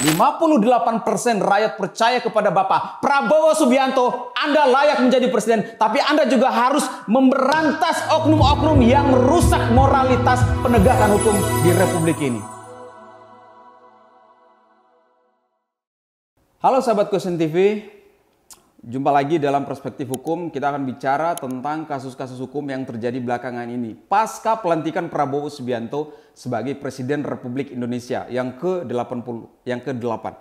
58% rakyat percaya kepada Bapak Prabowo Subianto. Anda layak menjadi presiden, tapi Anda juga harus memberantas oknum-oknum yang merusak moralitas penegakan hukum di Republik ini. Halo sahabat Kosen TV, jumpa lagi dalam Perspektif Hukum. Kita akan bicara tentang kasus-kasus hukum yang terjadi belakangan ini pasca pelantikan Prabowo Subianto sebagai Presiden Republik Indonesia yang ke-8.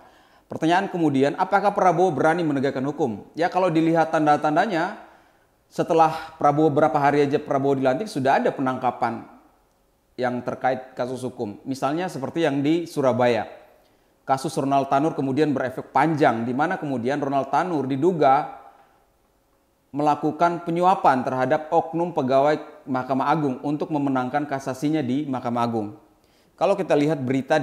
Pertanyaan kemudian, apakah Prabowo berani menegakkan hukum? Ya, kalau dilihat tanda-tandanya, setelah Prabowo berapa hari aja Prabowo dilantik, sudah ada penangkapan yang terkait kasus hukum. Misalnya seperti yang di Surabaya. Kasus Ronald Tanur kemudian berefek panjang, di mana kemudian Ronald Tanur diduga melakukan penyuapan terhadap oknum pegawai Mahkamah Agung untuk memenangkan kasasinya di Mahkamah Agung. Kalau kita lihat berita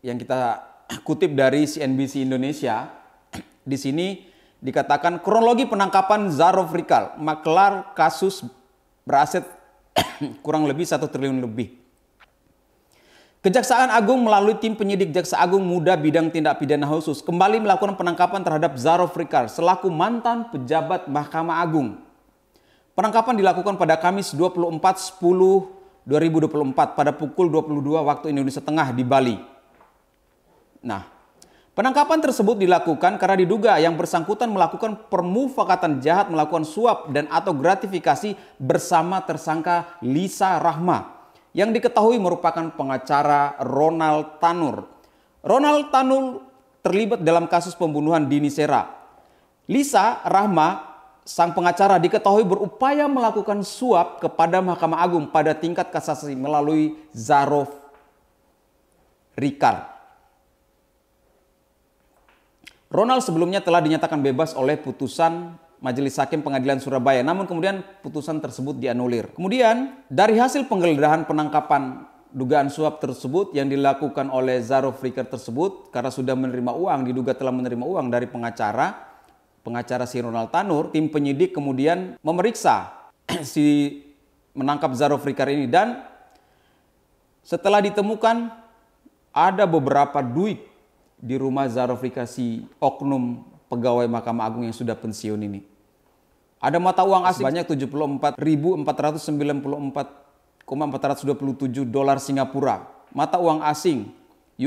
yang kita kutip dari CNBC Indonesia, di sini dikatakan kronologi penangkapan Zarov Rikal, maklar kasus beraset kurang lebih 1 triliun lebih. Kejaksaan Agung melalui tim penyidik Jaksa Agung Muda bidang tindak pidana khusus kembali melakukan penangkapan terhadap Zarov Rikal selaku mantan pejabat Mahkamah Agung. Penangkapan dilakukan pada Kamis 24/10/2024 pada pukul 22 waktu Indonesia Tengah di Bali. Nah, penangkapan tersebut dilakukan karena diduga yang bersangkutan melakukan permufakatan jahat, melakukan suap dan atau gratifikasi bersama tersangka Lisa Rahma yang diketahui merupakan pengacara Ronald Tanur. Ronald Tanur terlibat dalam kasus pembunuhan Dini Sera. Lisa Rahma, sang pengacara, diketahui berupaya melakukan suap kepada Mahkamah Agung pada tingkat kasasi melalui Zarov Rikal. Ronald sebelumnya telah dinyatakan bebas oleh putusan Majelis Hakim Pengadilan Surabaya, namun kemudian putusan tersebut dianulir. Kemudian dari hasil penggeledahan penangkapan dugaan suap tersebut yang dilakukan oleh Zarov Rikal tersebut, karena sudah menerima uang, diduga telah menerima uang dari pengacara si Ronald Tanur, tim penyidik kemudian memeriksa si menangkap Zarov Rikal ini, dan setelah ditemukan ada beberapa duit di rumah Zarov Rikal, si oknum pegawai Mahkamah Agung yang sudah pensiun ini. Ada mata uang asing sebanyak 74.494,427 dolar Singapura. Mata uang asing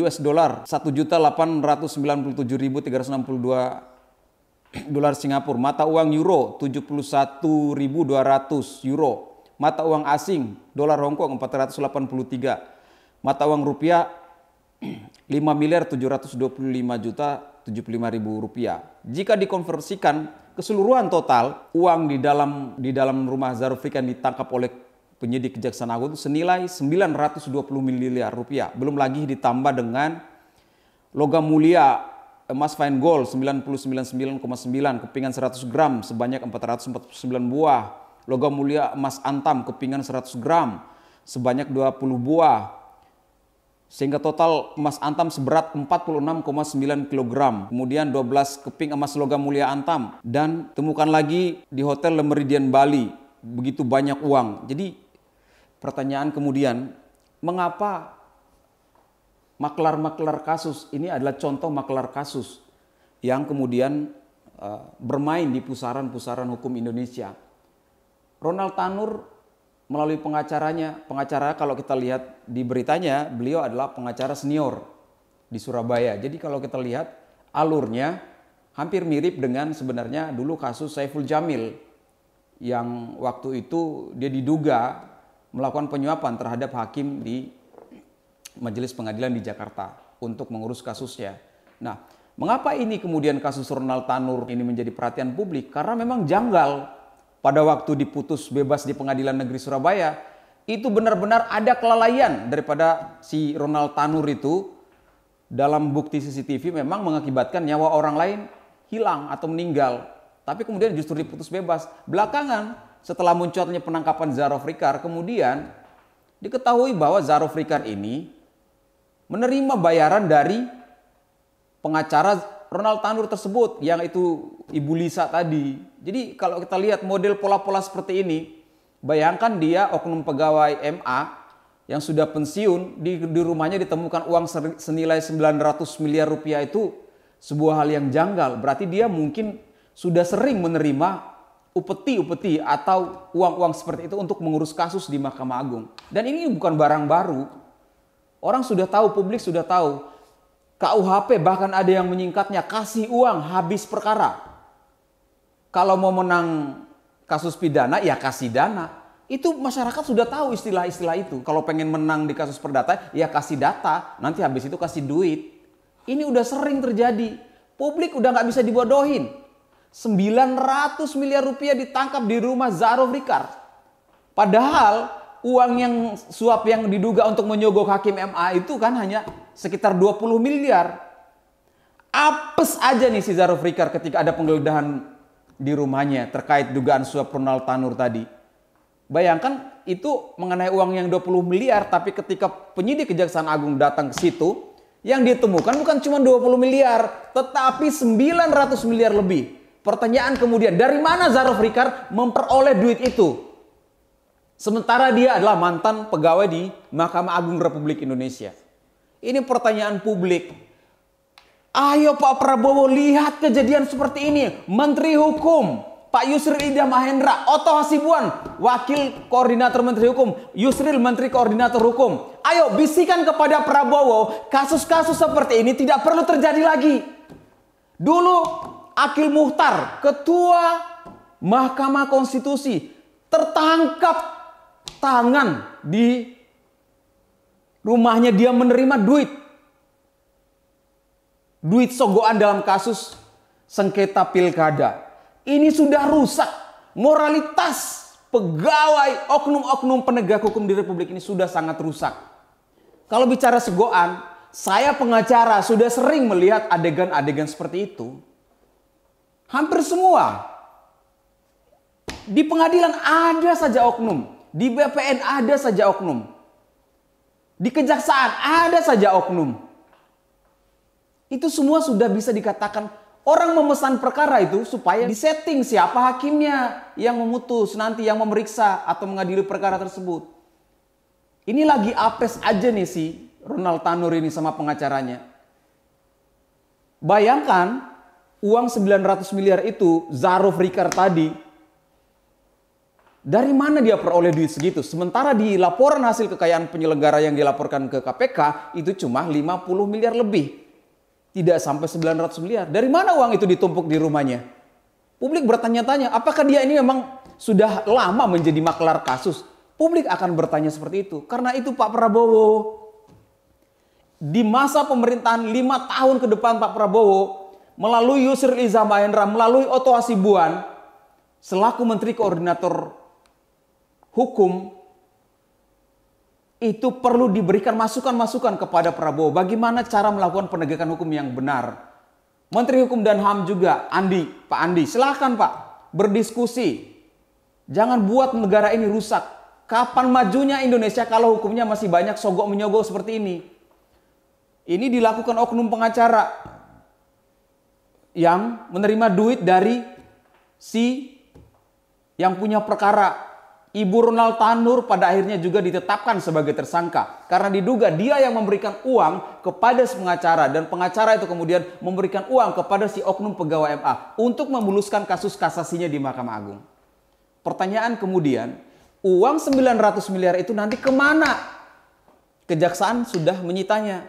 US dollar 1.897.362 dolar Singapura. Mata uang euro 71.200 euro. Mata uang asing dolar Hongkong 483. Mata uang rupiah 5.725.075.075 rupiah. Jika dikonversikan keseluruhan total uang di dalam rumah Zarov Rikal ditangkap oleh penyidik Kejaksaan Agung senilai 920 miliar rupiah. Belum lagi ditambah dengan logam mulia emas fine gold 99,9 kepingan 100 gram sebanyak 449 buah. Logam mulia emas antam kepingan 100 gram sebanyak 20 buah. Sehingga total emas antam seberat 46,9 kg. Kemudian 12 keping emas logam mulia antam. Dan temukan lagi di Hotel Le Méridien Bali. Begitu banyak uang. Jadi pertanyaan kemudian, mengapa maklar-maklar kasus ini adalah contoh maklar kasus yang kemudian bermain di pusaran-pusaran hukum Indonesia. Ronald Tanur melalui pengacara kalau kita lihat di beritanya, beliau adalah pengacara senior di Surabaya. Jadi kalau kita lihat alurnya hampir mirip dengan sebenarnya dulu kasus Saiful Jamil yang waktu itu dia diduga melakukan penyuapan terhadap hakim di Majelis Pengadilan di Jakarta untuk mengurus kasusnya. Nah, mengapa ini kemudian kasus Ronald Tanur ini menjadi perhatian publik? Karena memang janggal. Pada waktu diputus bebas di Pengadilan Negeri Surabaya, itu benar-benar ada kelalaian daripada si Ronald Tanur itu dalam bukti CCTV memang mengakibatkan nyawa orang lain hilang atau meninggal. Tapi kemudian justru diputus bebas. Belakangan setelah munculnya penangkapan Zarov Rikal, kemudian diketahui bahwa Zarov Rikal ini menerima bayaran dari pengacara Ronald Tanur tersebut, yang itu Ibu Lisa tadi. Jadi kalau kita lihat model pola-pola seperti ini, bayangkan dia oknum pegawai MA yang sudah pensiun, di rumahnya ditemukan uang senilai 900 miliar rupiah itu sebuah hal yang janggal. Berarti dia mungkin sudah sering menerima upeti-upeti atau uang-uang seperti itu untuk mengurus kasus di Mahkamah Agung. Dan ini bukan barang baru. Orang sudah tahu, publik sudah tahu. KUHP bahkan ada yang menyingkatnya, kasih uang habis perkara. Kalau mau menang kasus pidana, ya kasih dana. Itu masyarakat sudah tahu istilah-istilah itu. Kalau pengen menang di kasus perdata, ya kasih data. Nanti habis itu kasih duit. Ini udah sering terjadi. Publik udah nggak bisa dibodohin. 900 miliar rupiah ditangkap di rumah Zaruf Rikard. Padahal uang yang suap yang diduga untuk menyogok Hakim MA itu kan hanya sekitar 20 miliar. Apes aja nih si Zaruf Rikard ketika ada penggeledahan di rumahnya terkait dugaan suap Ronald Tanur tadi. Bayangkan itu mengenai uang yang 20 miliar, tapi ketika penyidik Kejaksaan Agung datang ke situ, yang ditemukan bukan cuma 20 miliar, tetapi 900 miliar lebih. Pertanyaan kemudian, dari mana Zaruf Rikard memperoleh duit itu? Sementara dia adalah mantan pegawai di Mahkamah Agung Republik Indonesia. Ini pertanyaan publik. Ayo Pak Prabowo, lihat kejadian seperti ini. Menteri Hukum Pak Yusril Iza Mahendra, Otto Hasibuan, Wakil Koordinator Menteri Hukum, Yusril Menteri Koordinator Hukum. Ayo bisikan kepada Prabowo, kasus-kasus seperti ini tidak perlu terjadi lagi. Dulu Akil Mukhtar, Ketua Mahkamah Konstitusi, tertangkap tangan di rumahnya, dia menerima duit sogokan dalam kasus sengketa pilkada. Ini sudah rusak. Moralitas pegawai, oknum-oknum penegak hukum di Republik ini sudah sangat rusak. Kalau bicara segokan, saya pengacara sudah sering melihat adegan-adegan seperti itu. Hampir semua. Di pengadilan ada saja oknum. Di BPN ada saja oknum. Di kejaksaan ada saja oknum. Itu semua sudah bisa dikatakan. Orang memesan perkara itu supaya disetting siapa hakimnya yang memutus nanti, yang memeriksa atau mengadili perkara tersebut. Ini lagi apes aja nih si Ronald Tanur ini sama pengacaranya. Bayangkan uang 900 miliar itu Zaruf Rikard tadi. Dari mana dia peroleh duit segitu? Sementara di laporan hasil kekayaan penyelenggara yang dilaporkan ke KPK itu cuma 50 miliar lebih. Tidak sampai 900 miliar. Dari mana uang itu ditumpuk di rumahnya? Publik bertanya-tanya, apakah dia ini memang sudah lama menjadi maklar kasus? Publik akan bertanya seperti itu. Karena itu Pak Prabowo, di masa pemerintahan 5 tahun ke depan Pak Prabowo, melalui Yusril Iza Mahendra, melalui Otto Hasibuan, selaku Menteri Koordinator Hukum, itu perlu diberikan masukan-masukan kepada Prabowo. Bagaimana cara melakukan penegakan hukum yang benar. Menteri Hukum dan HAM juga, Pak Andi, silakan Pak, berdiskusi. Jangan buat negara ini rusak. Kapan majunya Indonesia kalau hukumnya masih banyak sogok menyogok seperti ini? Ini dilakukan oknum pengacara yang menerima duit dari si yang punya perkara. Ibu Ronald Tanur pada akhirnya juga ditetapkan sebagai tersangka karena diduga dia yang memberikan uang kepada si pengacara dan pengacara itu kemudian memberikan uang kepada si oknum pegawai MA untuk memuluskan kasus kasasinya di Mahkamah Agung. Pertanyaan kemudian, uang 900 miliar itu nanti kemana? Kejaksaan sudah menyitanya.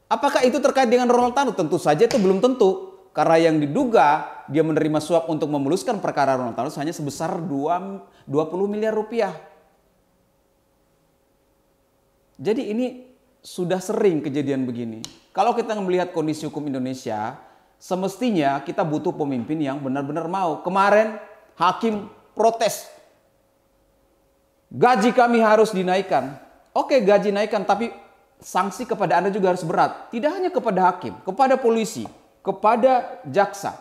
Apakah itu terkait dengan Ronald Tanur? Tentu saja itu belum tentu. Karena yang diduga dia menerima suap untuk memuluskan perkara Ronald Tanur hanya sebesar 20 miliar rupiah. Jadi ini sudah sering kejadian begini. Kalau kita melihat kondisi hukum Indonesia, semestinya kita butuh pemimpin yang benar-benar mau. Kemarin hakim protes. Gaji kami harus dinaikkan. Oke, gaji naikkan, tapi sanksi kepada Anda juga harus berat. Tidak hanya kepada hakim, kepada polisi, kepada jaksa.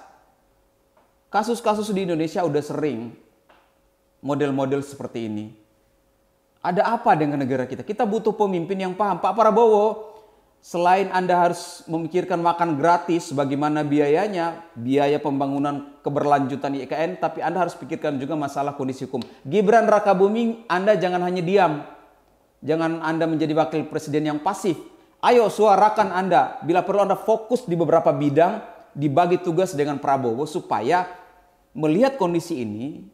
Kasus-kasus di Indonesia udah sering model-model seperti ini. Ada apa dengan negara kita? Kita butuh pemimpin yang paham. Pak Prabowo, selain Anda harus memikirkan makan gratis, bagaimana biayanya, biaya pembangunan keberlanjutan IKN, tapi Anda harus pikirkan juga masalah kondisi hukum. Gibran Rakabuming, Anda jangan hanya diam. Jangan Anda menjadi wakil presiden yang pasif. Ayo suarakan Anda. Bila perlu Anda fokus di beberapa bidang, dibagi tugas dengan Prabowo supaya melihat kondisi ini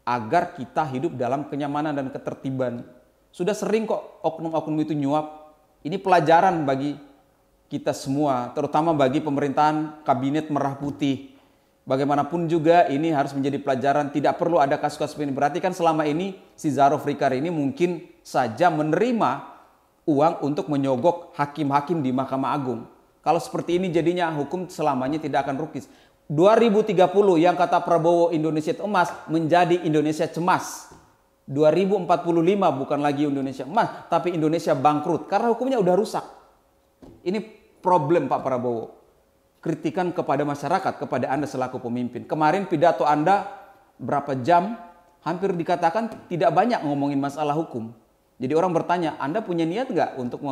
agar kita hidup dalam kenyamanan dan ketertiban. Sudah sering kok oknum-oknum itu nyuap. Ini pelajaran bagi kita semua, terutama bagi pemerintahan kabinet merah putih. Bagaimanapun juga ini harus menjadi pelajaran, tidak perlu ada kasus-kasus ini. Berarti kan selama ini si Zaro Frikar ini mungkin saja menerima uang untuk menyogok hakim-hakim di Mahkamah Agung. Kalau seperti ini jadinya hukum selamanya tidak akan rukis. 2030 yang kata Prabowo Indonesia emas menjadi Indonesia cemas. 2045 bukan lagi Indonesia emas, tapi Indonesia bangkrut karena hukumnya udah rusak. Ini problem Pak Prabowo. Kritikan kepada masyarakat, kepada Anda selaku pemimpin. Kemarin pidato Anda berapa jam, hampir dikatakan tidak banyak ngomongin masalah hukum. Jadi orang bertanya, Anda punya niat nggak untuk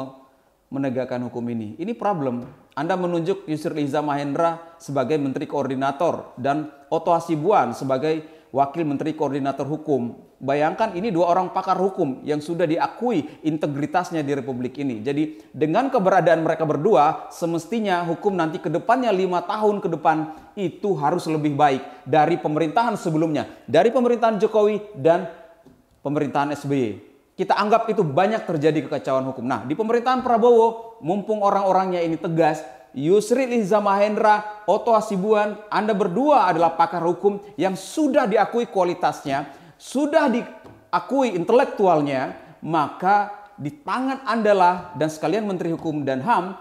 menegakkan hukum ini? Ini problem. Anda menunjuk Yusril Iza Mahendra sebagai Menteri Koordinator dan Otto Hasibuan sebagai Wakil Menteri Koordinator Hukum. Bayangkan ini dua orang pakar hukum yang sudah diakui integritasnya di Republik ini. Jadi dengan keberadaan mereka berdua, semestinya hukum nanti ke depannya 5 tahun ke depan itu harus lebih baik dari pemerintahan sebelumnya. Dari pemerintahan Jokowi dan pemerintahan SBY. Kita anggap itu banyak terjadi kekacauan hukum. Nah, di pemerintahan Prabowo, mumpung orang-orangnya ini tegas, Yusril Iza Mahendra, Otto Hasibuan, Anda berdua adalah pakar hukum yang sudah diakui kualitasnya, sudah diakui intelektualnya, maka di tangan Anda lah dan sekalian Menteri Hukum dan HAM,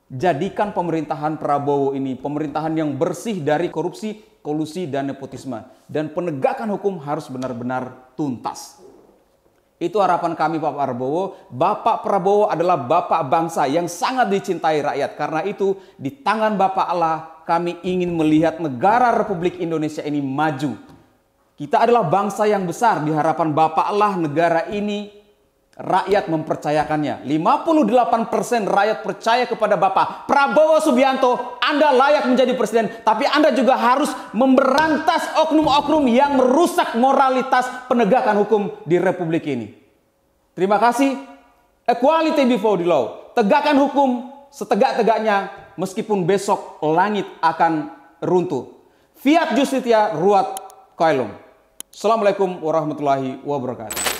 jadikan pemerintahan Prabowo ini pemerintahan yang bersih dari korupsi, kolusi, dan nepotisme. Dan penegakan hukum harus benar-benar tuntas. Itu harapan kami Pak Prabowo. Bapak Prabowo adalah bapak bangsa yang sangat dicintai rakyat. Karena itu di tangan Bapak Allah kami ingin melihat negara Republik Indonesia ini maju. Kita adalah bangsa yang besar. Di harapan Bapak Allah negara ini rakyat mempercayakannya. 58% rakyat percaya kepada Bapak Prabowo Subianto. Anda layak menjadi presiden. Tapi Anda juga harus memberantas oknum-oknum yang merusak moralitas penegakan hukum di Republik ini. Terima kasih. Equality before the law. Tegakkan hukum setegak-tegaknya meskipun besok langit akan runtuh. Fiat Justitia Ruat Coelum. Assalamualaikum warahmatullahi wabarakatuh.